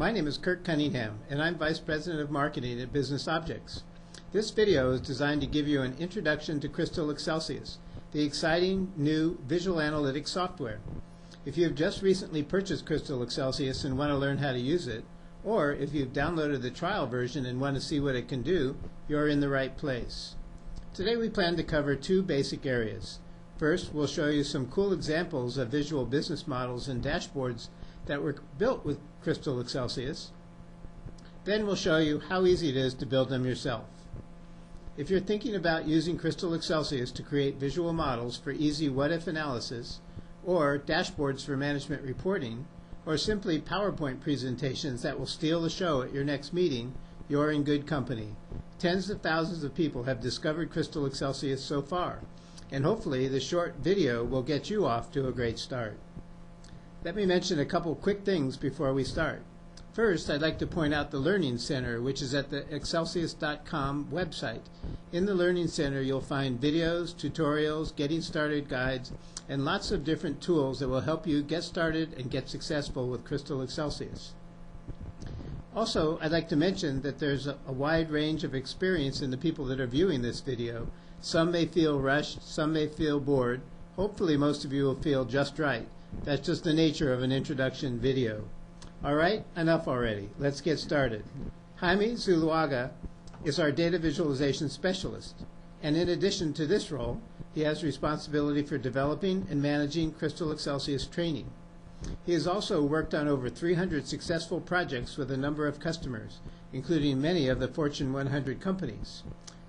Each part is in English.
My name is Kirk Cunningham, and I'm Vice President of Marketing at Business Objects. This video is designed to give you an introduction to Crystal Xcelsius, the exciting new visual analytics software. If you have just recently purchased Crystal Xcelsius and want to learn how to use it, or if you've downloaded the trial version and want to see what it can do, you're in the right place. Today we plan to cover two basic areas. First, we'll show you some cool examples of visual business models and dashboards that were built with Crystal Xcelsius. Then we'll show you how easy it is to build them yourself. If you're thinking about using Crystal Xcelsius to create visual models for easy what-if analysis, or dashboards for management reporting, or simply PowerPoint presentations that will steal the show at your next meeting, you're in good company. Tens of thousands of people have discovered Crystal Xcelsius so far, and hopefully this short video will get you off to a great start. Let me mention a couple quick things before we start. First, I'd like to point out the Learning Center, which is at the Xcelsius.com website. In the Learning Center, you'll find videos, tutorials, getting started guides, and lots of different tools that will help you get started and get successful with Crystal Xcelsius. Also, I'd like to mention that there's a wide range of experience in the people that are viewing this video. Some may feel rushed, some may feel bored. Hopefully most of you will feel just right. That's just the nature of an introduction video. All right, enough already. Let's get started. Jaime Zuluaga is our data visualization specialist, and in addition to this role, he has responsibility for developing and managing Crystal Xcelsius training. He has also worked on over 300 successful projects with a number of customers, including many of the Fortune 100 companies.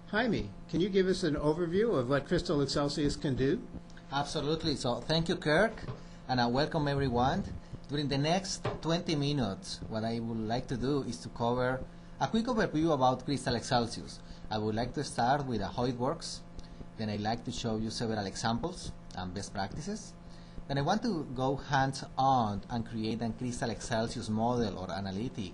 Jaime, can you give us an overview of what Crystal Xcelsius can do? Absolutely. So thank you, Kirk, and welcome everyone. During the next 20 minutes, what I would like to do is to cover a quick overview about Crystal Xcelsius. I would like to start with how it works. Then I'd like to show you several examples and best practices. Then I want to go hands-on and create a Crystal Xcelsius model or analytic.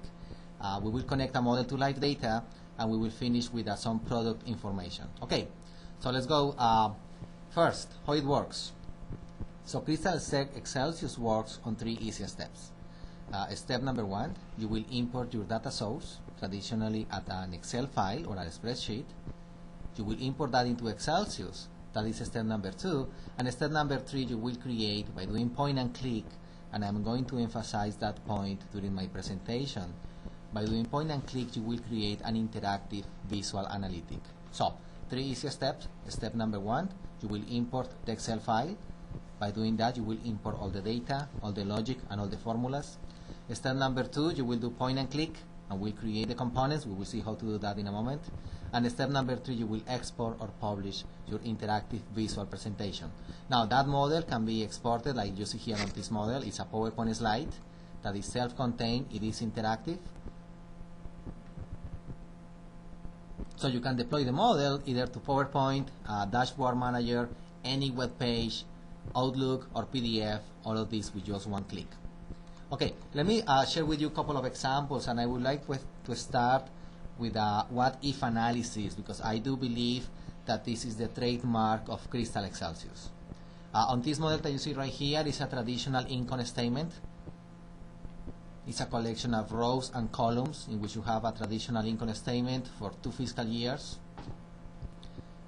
We will connect a model to live data, and we will finish with some product information. Okay, so let's go. First, how it works. So Crystal Xcelsius works on three easy steps. Step number one, you will import your data source, traditionally at an Excel file or a spreadsheet. You will import that into Xcelsius. That is step number two. And step number three, you will create by doing point and click, and I'm going to emphasize that point during my presentation. By doing point and click, you will create an interactive visual analytic. So, three easy steps. Step number one, you will import the Excel file. By doing that, you will import all the data, all the logic, and all the formulas. Step number two, you will do point and click, and we'll create the components. We will see how to do that in a moment. And step number three, you will export or publish your interactive visual presentation. Now, that model can be exported like you see here on this model. It's a PowerPoint slide that is self-contained. It is interactive. So you can deploy the model either to PowerPoint, Dashboard Manager, any web page, Outlook, or PDF, all of this with just one click. Okay, let me share with you a couple of examples, and I would like to start with a what-if analysis, because I do believe that this is the trademark of Crystal Xcelsius. On this model that you see right here is a traditional income statement. It's a collection of rows and columns in which you have a traditional income statement for 2 fiscal years.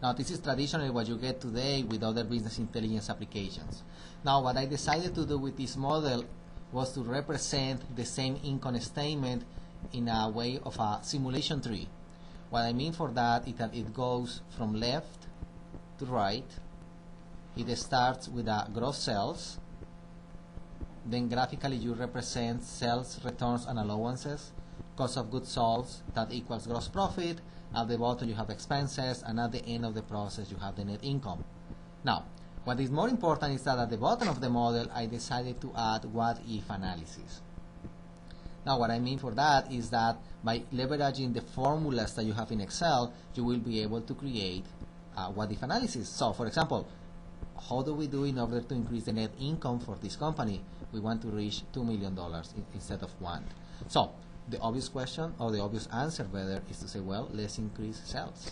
Now, this is traditionally what you get today with other business intelligence applications. Now, what I decided to do with this model was to represent the same income statement in a way of a simulation tree. What I mean for that is that it goes from left to right. It starts with gross sales. Then graphically you represent sales, returns, and allowances. Cost of goods sold, that equals gross profit. At the bottom you have expenses, and at the end of the process you have the net income. Now, what is more important is that at the bottom of the model I decided to add what-if analysis. Now, what I mean for that is that by leveraging the formulas that you have in Excel, you will be able to create what-if analysis. So, for example, how do we do in order to increase the net income for this company? We want to reach $2 million instead of one. So, the obvious question, or the obvious answer rather, is to say, well, let's increase sales.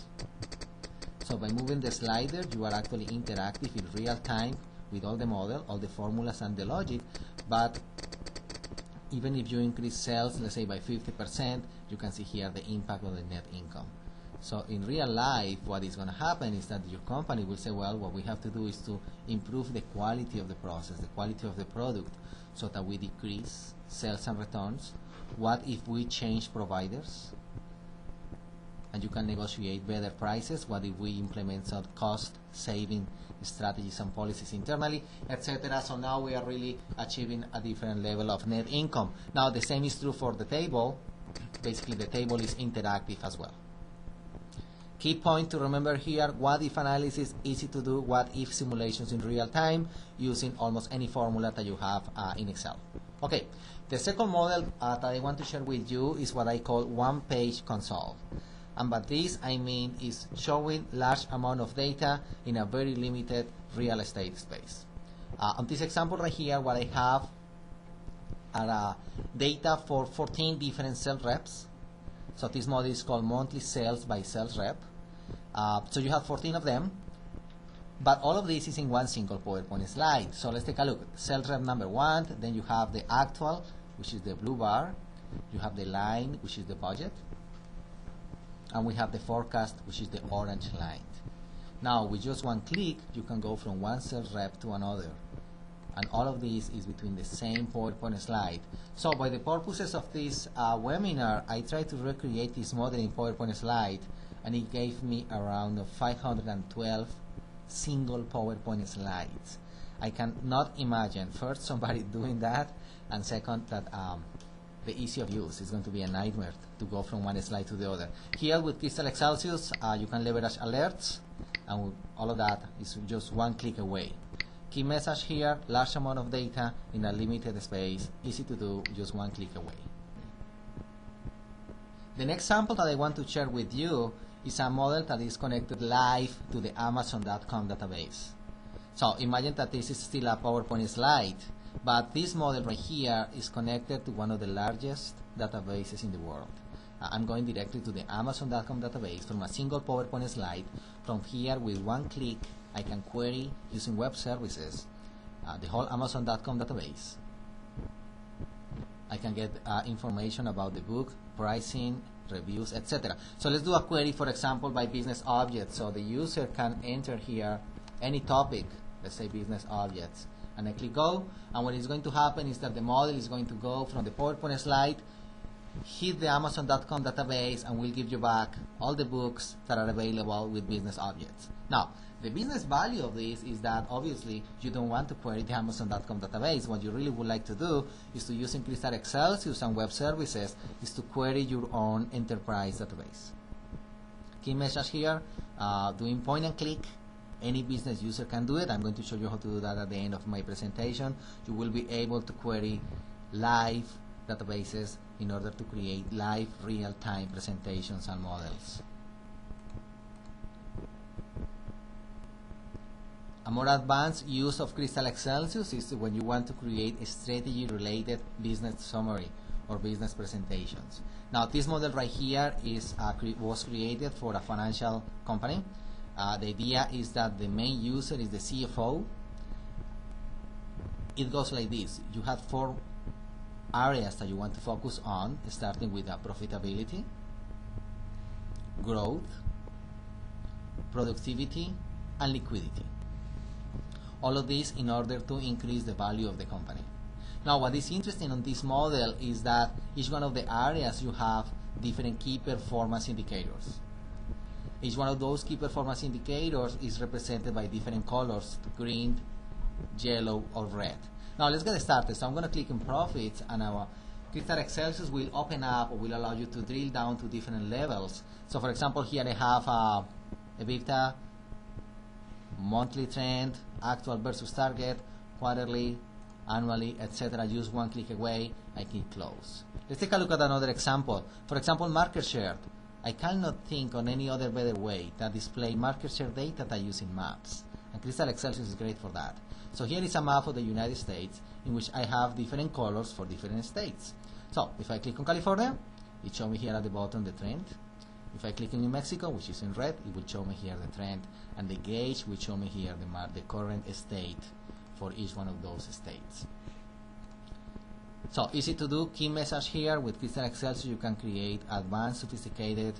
So by moving the slider, you are actually interactive in real time with all the model, all the formulas and the logic, but even if you increase sales, let's say by 50%, you can see here the impact of the net income. So in real life, what is going to happen is that your company will say, well, what we have to do is to improve the quality of the process, the quality of the product, so that we decrease sales and returns. What if we change providers? And you can negotiate better prices. What if we implement some cost-saving strategies and policies internally, etc. So now we are really achieving a different level of net income. Now the same is true for the table. Basically, the table is interactive as well. Key point to remember here: what if analysis, easy to do. What if simulations in real time using almost any formula that you have in Excel. Okay, the second model that I want to share with you is what I call one-page console. And by this I mean is showing large amount of data in a very limited real estate space. On this example right here, what I have are data for 14 different sales reps. So this model is called monthly sales by sales rep. So you have 14 of them, but all of this is in one single PowerPoint slide. So let's take a look. Sales rep number 1, then you have the actual, which is the blue bar. You have the line, which is the budget. And we have the forecast, which is the orange line. Now, with just one click, you can go from one sales rep to another. And all of this is between the same PowerPoint slide. So by the purposes of this webinar, I tried to recreate this model in PowerPoint slide, and it gave me around 512 single PowerPoint slides. I cannot imagine, first, somebody doing that, and second, that the ease of use is going to be a nightmare to go from one slide to the other. Here with Crystal Xcelsius, you can leverage alerts, and all of that is just one click away. Key message here: large amount of data in a limited space, easy to do, just one click away. The next sample that I want to share with you is a model that is connected live to the Amazon.com database. So imagine that this is still a PowerPoint slide, but this model right here is connected to one of the largest databases in the world. I'm going directly to the Amazon.com database from a single PowerPoint slide. From here, with one click, I can query using web services the whole Amazon.com database. I can get information about the book, pricing, reviews, etc. So let's do a query, for example, by business objects. So the user can enter here any topic, let's say business objects, and I click go, and what is going to happen is that the model is going to go from the PowerPoint slide, hit the Amazon.com database, and will give you back all the books that are available with business objects. Now, the business value of this is that obviously you don't want to query the Amazon.com database. What you really would like to do is to use Crystal Xcelsius and web services is to query your own enterprise database. Key message here, doing point and click. Any business user can do it. I'm going to show you how to do that at the end of my presentation. You will be able to query live databases in order to create live real-time presentations and models. A more advanced use of Crystal Xcelsius is when you want to create a strategy-related business summary or business presentations. Now, this model right here was created for a financial company. The idea is that the main user is the CFO. It goes like this. You have 4 areas that you want to focus on, starting with profitability, growth, productivity, and liquidity. All of this in order to increase the value of the company. Now, what is interesting on this model is that each one of the areas you have different key performance indicators. Each one of those key performance indicators is represented by different colors: green, yellow, or red. Now let's get started. So I'm going to click on profits, and our Crystal Xcelsius will open up or will allow you to drill down to different levels. So for example, here I have EBITDA, monthly trend, actual versus target, quarterly, annually, etc. Just one click away, I click close. Let's take a look at another example. For example, market share. I cannot think on any other better way to display market share data than using maps. And Crystal Xcelsius is great for that. So here is a map of the United States in which I have different colors for different states. So if I click on California, it shows me here at the bottom the trend. If I click on New Mexico, which is in red, it will show me here the trend, and the gauge will show me here the current state for each one of those states. So easy to do. Key message here with Crystal Xcelsius, you can create advanced, sophisticated,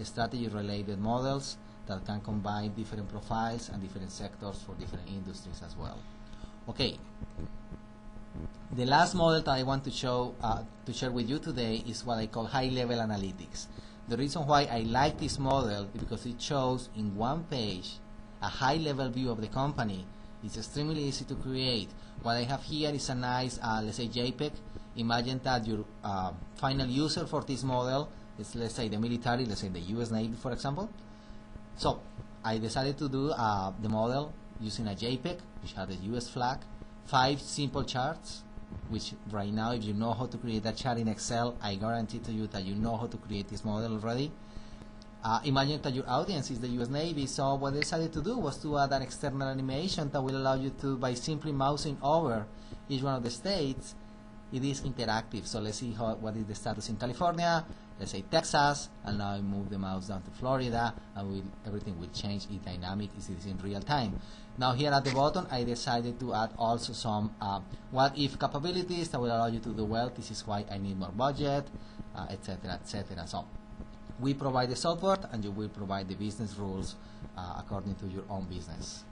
strategy-related models that can combine different profiles and different sectors for different industries as well. Okay. The last model that I want to share with you today is what I call high-level analytics. The reason why I like this model is because it shows in one page a high-level view of the company. It's extremely easy to create. What I have here is a nice, let's say, JPEG. Imagine that your final user for this model is, let's say, the military, let's say the US Navy, for example. So I decided to do the model using a JPEG, which has the US flag, 5 simple charts, which right now, if you know how to create a chart in Excel, I guarantee to you that you know how to create this model already. Imagine that your audience is the US Navy, so what I decided to do was to add an external animation that will allow you to, by simply mousing over each one of the states, it is interactive. So let's see what is the status in California, let's say Texas, and now I move the mouse down to Florida, and everything will change in dynamic, it is in real time. Now here at the bottom, I decided to add also some what-if capabilities that will allow you to do, well, this is why I need more budget, etc., etc. So we provide the software, and you will provide the business rules according to your own business.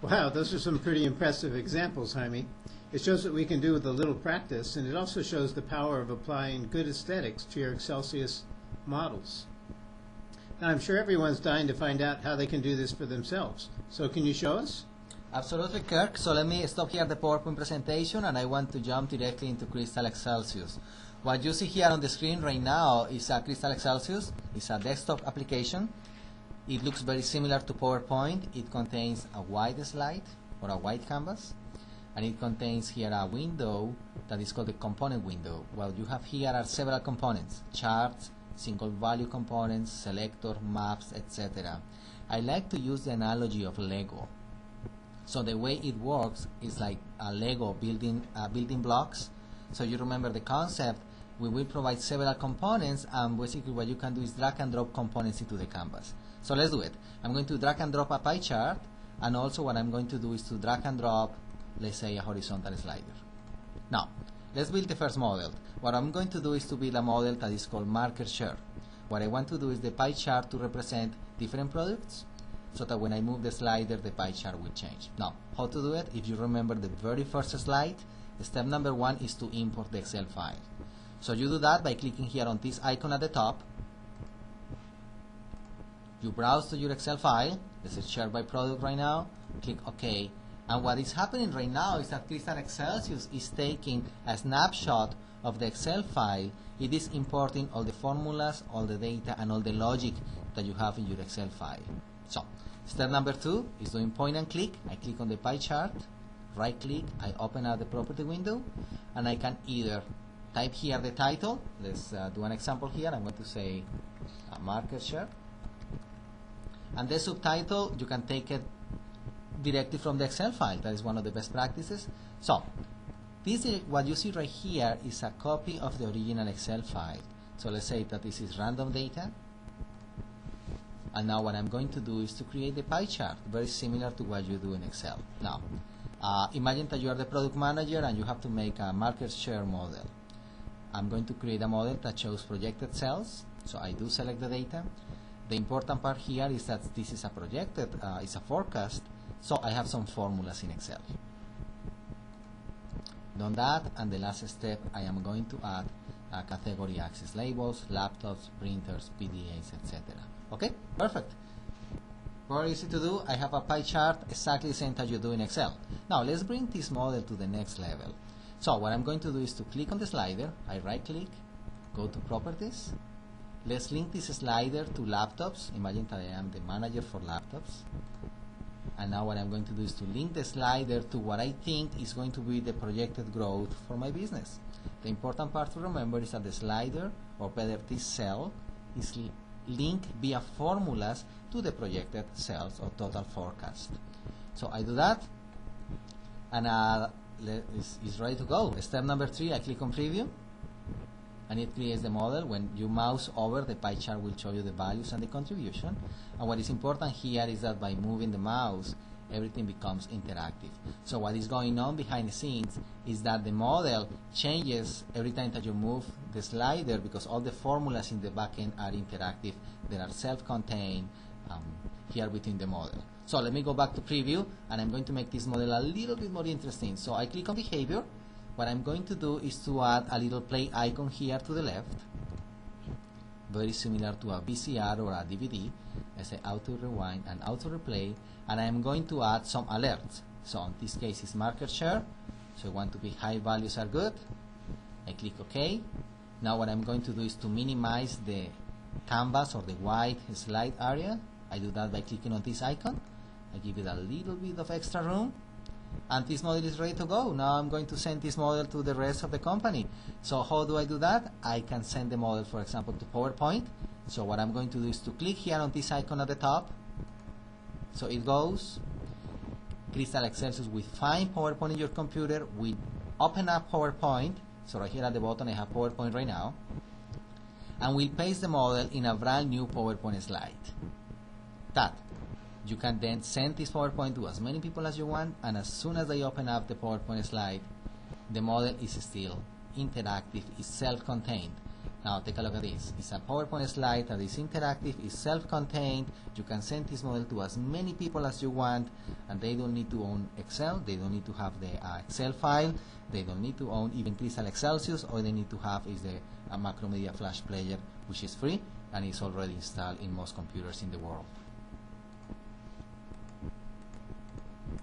Wow, those are some pretty impressive examples, Jaime. It shows what we can do with a little practice, and it also shows the power of applying good aesthetics to your Xcelsius models. Now, I'm sure everyone's dying to find out how they can do this for themselves. So can you show us? Absolutely, Kirk. So let me stop here the PowerPoint presentation, and I want to jump directly into Crystal Xcelsius. What you see here on the screen right now is a Crystal Xcelsius. It's a desktop application. It looks very similar to PowerPoint. It contains a white slide or a white canvas, and it contains here a window that is called the component window. What you have here are several components: charts, single value components, selector, maps, etc. I like to use the analogy of Lego. So the way it works is like a Lego building blocks. So you remember the concept. We will provide several components, and basically what you can do is drag and drop components into the canvas. So let's do it. I'm going to drag and drop a pie chart, and also what I'm going to do is to drag and drop, let's say, a horizontal slider. Now, let's build the first model. What I'm going to do is to build a model that is called market share. What I want to do is the pie chart to represent different products, so that when I move the slider, the pie chart will change. Now, how to do it? If you remember the very first slide, step number 1 is to import the Excel file. So you do that by clicking here on this icon at the top. You browse to your Excel file. This is shared by product right now. Click OK. And what is happening right now is that Crystal Xcelsius is taking a snapshot of the Excel file. It is importing all the formulas, all the data, and all the logic that you have in your Excel file. So, step number 2 is doing point and click. I click on the pie chart, right click, I open up the property window, and I can either type here the title. Let's do an example here. I'm going to say market share. And the subtitle, you can take it directly from the Excel file. That is one of the best practices. So, this is what you see right here is a copy of the original Excel file. So let's say that this is random data. And now what I'm going to do is to create the pie chart, very similar to what you do in Excel. Now, imagine that you are the product manager and you have to make a market share model. I'm going to create a model that shows projected sales. So I do select the data. The important part here is that this is a projected, it's a forecast. So I have some formulas in Excel. Done that, and the last step, I am going to add category access labels, laptops, printers, PDAs, etc. Okay, perfect. Very easy to do. I have a pie chart exactly the same as you do in Excel. Now let's bring this model to the next level. So what I'm going to do is to click on the slider. I right click, go to properties. Let's link this slider to laptops. Imagine that I am the manager for laptops. And now what I'm going to do is to link the slider to what I think is going to be the projected growth for my business. The important part to remember is that the slider, or better this cell, is linked via formulas to the projected sales or total forecast. So I do that, and it's ready to go. Step number 3, I click on preview, and it creates the model. When you mouse over, the pie chart will show you the values and the contribution. And what is important here is that by moving the mouse, everything becomes interactive. So what is going on behind the scenes is that the model changes every time that you move the slider, because all the formulas in the backend are interactive. They are self-contained here within the model. So let me go back to preview, and I'm going to make this model a little bit more interesting. So I click on behavior. What I'm going to do is to add a little play icon here to the left, very similar to a VCR or a DVD. I say auto rewind and auto replay, and I'm going to add some alerts. So in this case it's market share, so I want to be high values are good. I click OK. Now what I'm going to do is to minimize the canvas or the white slide area. I do that by clicking on this icon. I give it a little bit of extra room, and this model is ready to go. Now I'm going to send this model to the rest of the company. So how do I do that? I can send the model, for example, to PowerPoint. So what I'm going to do is to click here on this icon at the top. So it goes. Crystal Xcelsius will find PowerPoint in your computer. We open up PowerPoint. So right here at the bottom I have PowerPoint right now. And we'll paste the model in a brand new PowerPoint slide. That you can then send this PowerPoint to as many people as you want, and as soon as they open up the PowerPoint slide, the model is still interactive, is self-contained. Now take a look at this. It's a PowerPoint slide that is interactive, is self-contained. You can send this model to as many people as you want, and they don't need to own Excel, they don't need to have the Excel file, they don't need to own even Crystal Xcelsius. All they need to have is the Macromedia Flash player, which is free and is already installed in most computers in the world.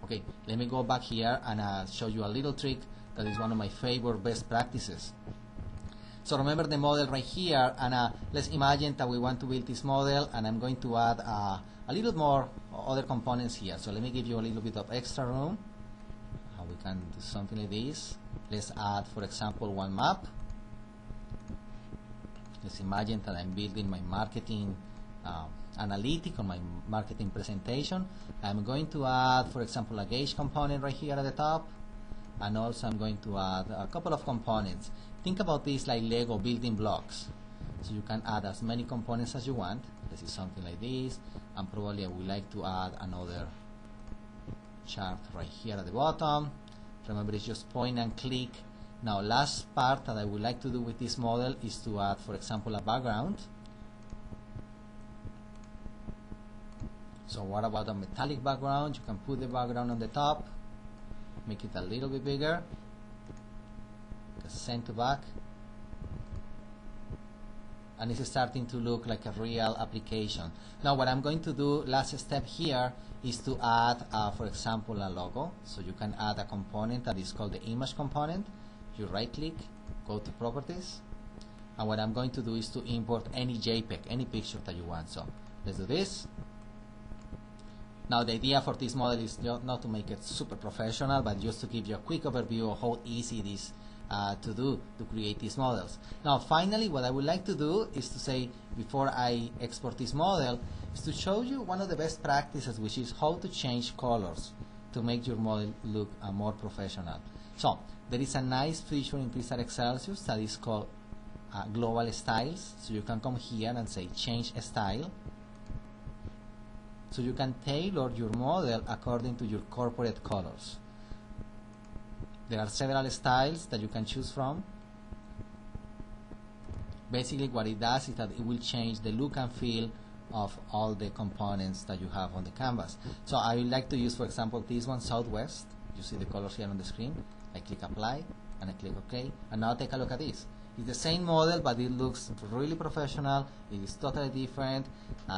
Okay, let me go back here and show you a little trick that is one of my favorite best practices. So remember the model right here, and let's imagine that we want to build this model, and I'm going to add a little more other components here. So let me give you a little bit of extra room. We can do something like this. Let's add, for example, one map. Let's imagine that I'm building my marketing analytic on my marketing presentation. I'm going to add, for example, a gauge component right here at the top, and also I'm going to add a couple of components. Think about this like Lego building blocks. So you can add as many components as you want. This is something like this, and probably I would like to add another chart right here at the bottom. Remember, it's just point and click. Now last part that I would like to do with this model is to add, for example, a background. So what about a metallic background? You can put the background on the top, make it a little bit bigger, send to back, and it's starting to look like a real application. Now what I'm going to do, last step here, is to add, for example, a logo. So you can add a component that is called the image component. You right click, go to properties, and what I'm going to do is to import any JPEG, any picture that you want. So let's do this. Now the idea for this model is not to make it super professional, but just to give you a quick overview of how easy it is to create these models. Now finally, what I would like to do is to say, before I export this model, is to show you one of the best practices, which is how to change colors to make your model look more professional. So there is a nice feature in Crystal Xcelsius that is called global styles. So you can come here and say change style. So you can tailor your model according to your corporate colors. There are several styles that you can choose from. Basically what it does is that it will change the look and feel of all the components that you have on the canvas. So I would like to use, for example, this one, Southwest. You see the colors here on the screen. I click apply and I click OK, and now take a look at this. It's the same model, but it looks really professional. It is totally different.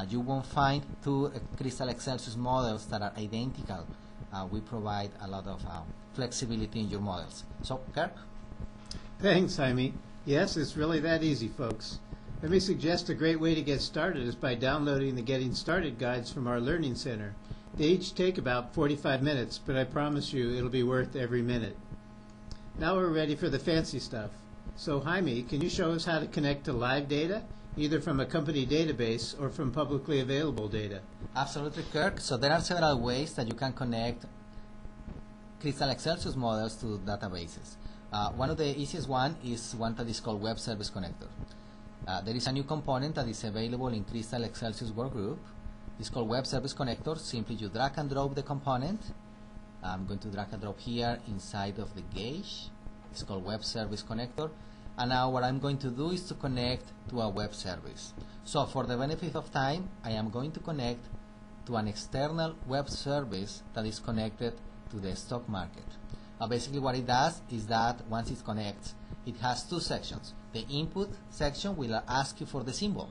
You won't find two Crystal Xcelsius models that are identical. We provide a lot of flexibility in your models. So, Kirk? Thanks, Jaime. Yes, it's really that easy, folks. Let me suggest a great way to get started is by downloading the Getting Started guides from our Learning Center. They each take about 45 minutes, but I promise you it'll be worth every minute. Now we're ready for the fancy stuff. So Jaime, can you show us how to connect to live data, either from a company database or from publicly available data? Absolutely, Kirk. So there are several ways that you can connect Crystal Xcelsius models to databases. One of the easiest one is one that is called Web Service Connector. There is a new component that is available in Crystal Xcelsius Workgroup. It's called Web Service Connector. Simply you drag and drop the component. I'm going to drag and drop here inside of the gauge. It's called Web Service Connector. And now what I'm going to do is to connect to a web service. So for the benefit of time, I am going to connect to an external web service that is connected to the stock market. Basically what it does is that once it connects, it has two sections. The input section will ask you for the symbol.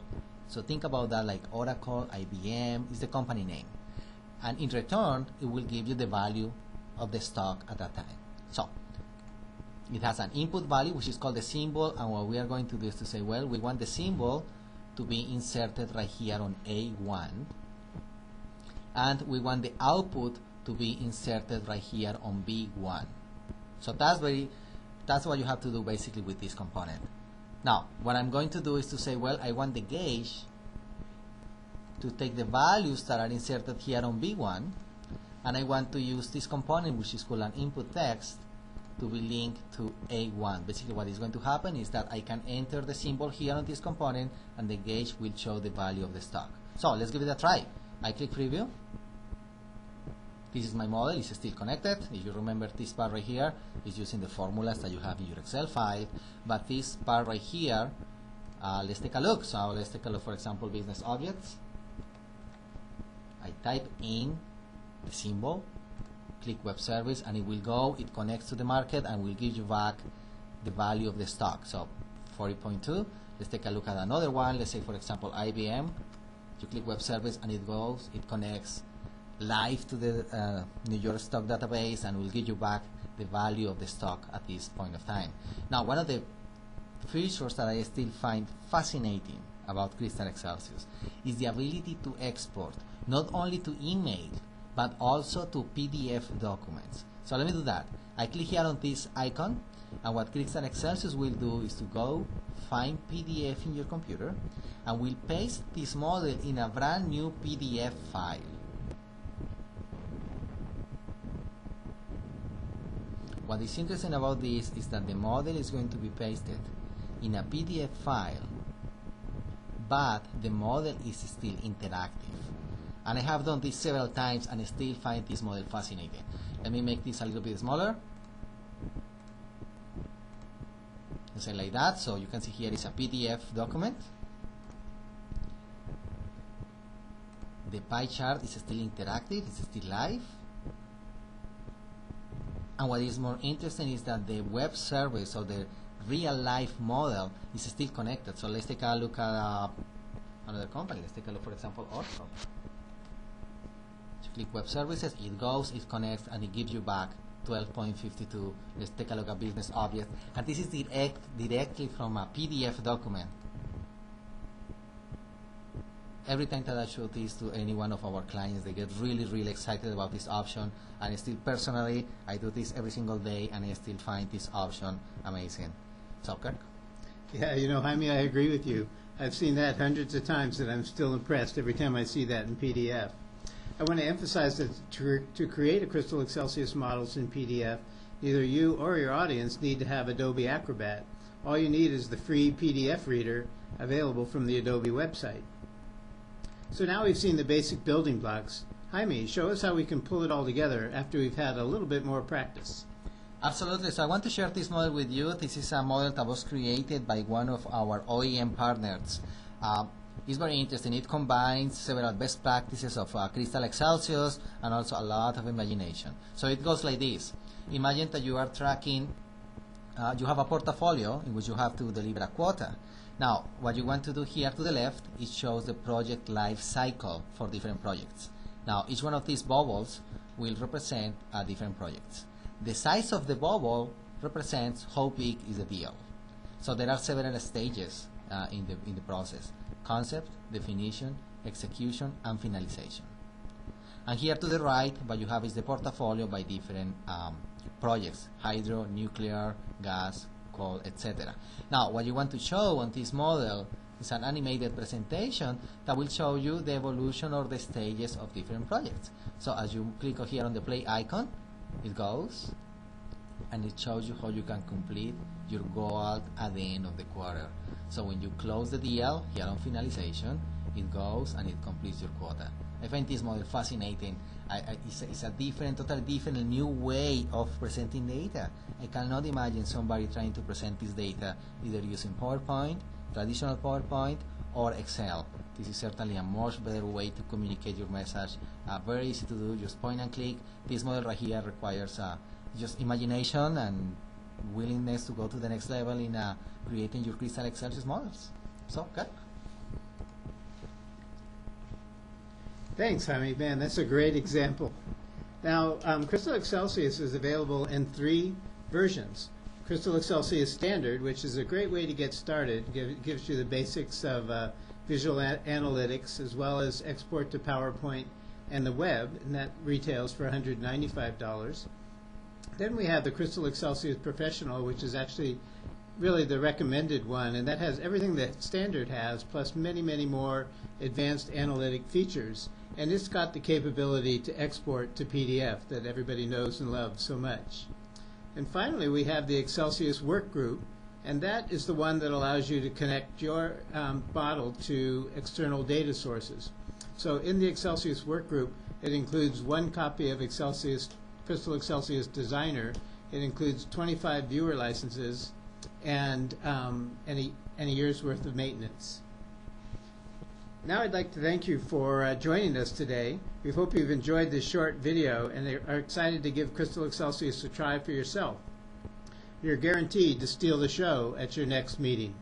So think about that like Oracle, IBM is the company name. And in return, it will give you the value of the stock at that time. So it has an input value, which is called the symbol, and what we are going to do is to say, well, we want the symbol to be inserted right here on A1, and we want the output to be inserted right here on B1. So that's what you have to do basically with this component. Now, what I'm going to do is to say, well, I want the gauge to take the values that are inserted here on B1, and I want to use this component, which is called an input text, to be linked to A1. Basically what is going to happen is that I can enter the symbol here on this component, and the gauge will show the value of the stock. So let's give it a try. I click preview. This is my model, it's still connected. If you remember, this part right here is using the formulas that you have in your Excel file, but this part right here, let's take a look. So let's take a look, for example, business objects. I type in the symbol, click web service, and it will go, it connects to the market and will give you back the value of the stock. So 40.2. Let's take a look at another one. Let's say, for example, IBM. You click web service and it goes, it connects live to the New York stock database and will give you back the value of the stock at this point of time. Now, one of the features that I still find fascinating about Crystal Xcelsius is the ability to export not only to email but also to PDF documents. So let me do that. I click here on this icon, and what Crystal Xcelsius will do is to go find PDF in your computer and will paste this model in a brand new PDF file. What is interesting about this is that the model is going to be pasted in a PDF file, but the model is still interactive. And I have done this several times and I still find this model fascinating. Let me make this a little bit smaller. Say like that, so you can see here is a PDF document. The pie chart is still interactive, it's still live. And what is more interesting is that the web service or the real life model is still connected. So let's take a look at another company. Let's take a look, for example, Oracle. So click web services, it goes, it connects, and it gives you back 12.52. Let's take a look at business objects. And this is directly from a PDF document. Every time that I show this to any one of our clients, they get really, really excited about this option. And still, personally, I do this every single day, and I still find this option amazing. So, Kirk? Yeah, you know, Jaime, I agree with you. I've seen that hundreds of times, and I'm still impressed every time I see that in PDF. I want to emphasize that to create a Crystal Xcelsius models in PDF, neither you or your audience need to have Adobe Acrobat. All you need is the free PDF reader available from the Adobe website. So now we've seen the basic building blocks. Jaime, show us how we can pull it all together after we've had a little bit more practice. Absolutely. So I want to share this model with you. This is a model that was created by one of our OEM partners. It's very interesting. It combines several best practices of Crystal Xcelsius and also a lot of imagination. So it goes like this. Imagine that you are tracking, you have a portfolio in which you have to deliver a quota. Now, what you want to do here to the left, it shows the project life cycle for different projects. Now, each one of these bubbles will represent different projects. The size of the bubble represents how big is the deal. So there are several stages in the process: concept, definition, execution, and finalization. And here to the right, what you have is the portfolio by different projects: hydro, nuclear, gas, coal, etc. Now, what you want to show on this model is an animated presentation that will show you the evolution or the stages of different projects. So as you click here on the play icon, it goes and it shows you how you can complete your goal at the end of the quarter. So when you close the deal here on finalization, it goes and it completes your quota. I find this model fascinating. It's a different, totally different, and new way of presenting data. I cannot imagine somebody trying to present this data either using PowerPoint, traditional PowerPoint, or Excel. This is certainly a much better way to communicate your message. Very easy to do, just point and click. This model right here requires just imagination and willingness to go to the next level in creating your Crystal Xcelsius models. So, good. Thanks, Jaime. Man, that's a great example. Now, Crystal Xcelsius is available in 3 versions. Crystal Xcelsius Standard, which is a great way to get started, gives you the basics of visual analytics as well as export to PowerPoint and the web, and that retails for $195. Then we have the Crystal Xcelsius Professional, which is actually really the recommended one, and that has everything that Standard has, plus many, many more advanced analytic features. And it's got the capability to export to PDF that everybody knows and loves so much. And finally, we have the Xcelsius Workgroup, and that is the one that allows you to connect your model to external data sources. So in the Xcelsius Workgroup, it includes 1 copy of Crystal Xcelsius Designer. It includes 25 viewer licenses and a year's worth of maintenance. Now I'd like to thank you for joining us today. We hope you've enjoyed this short video and are excited to give Crystal Xcelsius a try for yourself. You're guaranteed to steal the show at your next meeting.